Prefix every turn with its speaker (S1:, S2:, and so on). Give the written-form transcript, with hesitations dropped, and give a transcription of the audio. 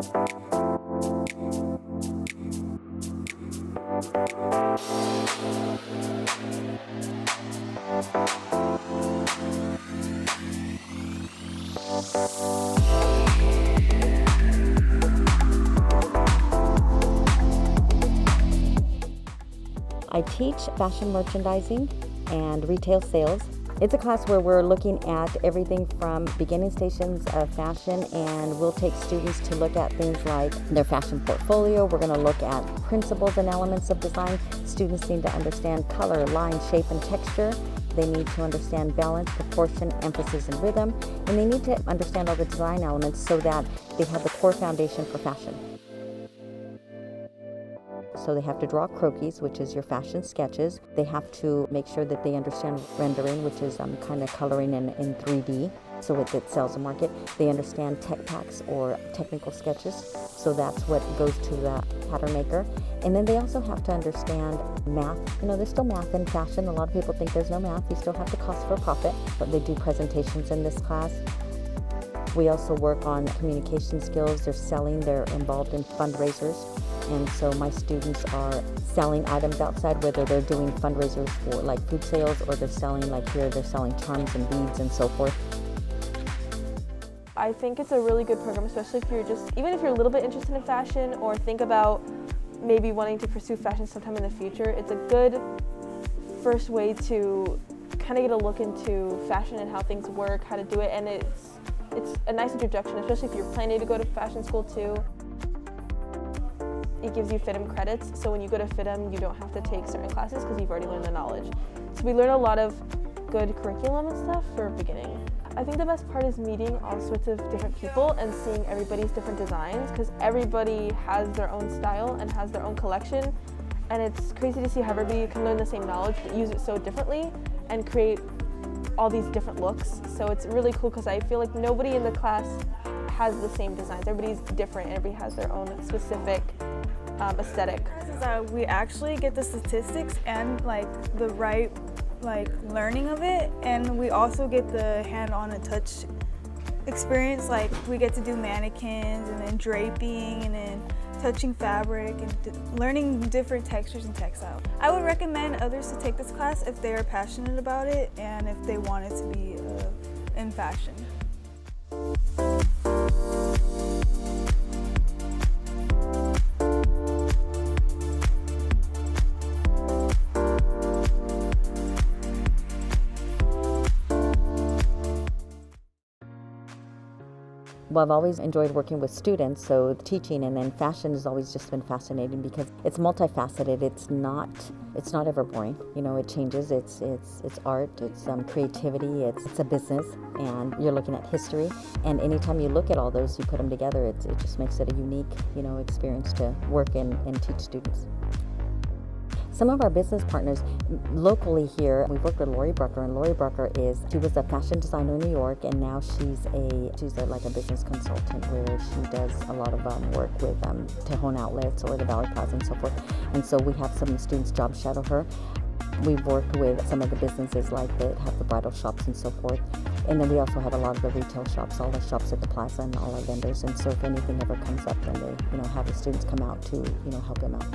S1: I teach fashion merchandising and retail sales. It's a class where we're looking at everything from beginning stations of fashion, and we'll take students to look at things like their fashion portfolio. We're going to look at principles and elements of design. Students need to understand color, line, shape, and texture. They need to understand balance, proportion, emphasis, and rhythm. And they need to understand all the design elements so that they have the core foundation for fashion. So they have to draw croquis, which is your fashion sketches. They have to make sure that they understand rendering, which is kind of coloring in 3D, so it sells a market. They understand tech packs or technical sketches, so that's what goes to the pattern maker. And then they also have to understand math. You know, there's still math in fashion. A lot of people think there's no math. You still have to cost for profit, but they do presentations in this class. We also work on communication skills. They're selling, they're involved in fundraisers. And so my students are selling items outside, whether they're doing fundraisers for like food sales, or they're selling, like here, they're selling charms and beads and so forth.
S2: I think it's a really good program, especially if you're even if you're a little bit interested in fashion or think about maybe wanting to pursue fashion sometime in the future. It's a good first way to kind of get a look into fashion and how things work, how to do it, and it's a nice introduction, especially if you're planning to go to fashion school too. It gives you FITM credits, so when you go to FITM, you don't have to take certain classes because you've already learned the knowledge. So we learn a lot of good curriculum and stuff for beginning. I think the best part is meeting all sorts of different people and seeing everybody's different designs, because everybody has their own style and has their own collection, and it's crazy to see how everybody can learn the same knowledge but use it so differently and create all these different looks. So it's really cool because I feel like nobody in the class has the same designs. Everybody's different and everybody has their own specific aesthetic.
S3: We actually get the statistics and the right learning of it, and we also get the hand-on and touch experience. We get to do mannequins and then draping and then touching fabric and learning different textures and textiles. I would recommend others to take this class if they are passionate about it and if they want it to be in fashion.
S1: Well, I've always enjoyed working with students, so teaching and then fashion has always just been fascinating because it's multifaceted. It's not ever boring. You know, it changes. It's art. It's creativity. It's a business, and you're looking at history. And anytime you look at all those, you put them together. It just makes it a unique, experience to work and teach students. Some of our business partners locally here, we've worked with Lori Brucker, and Lori Brucker she was a fashion designer in New York, and now she's like a business consultant where she does a lot of work with Tejon Outlets or the Valley Plaza and so forth. And so we have some students job shadow her. We've worked with some of the businesses that have the bridal shops and so forth. And then we also have a lot of the retail shops, all the shops at the plaza and all our vendors. And so if anything ever comes up, then they, have the students come out to, help them out.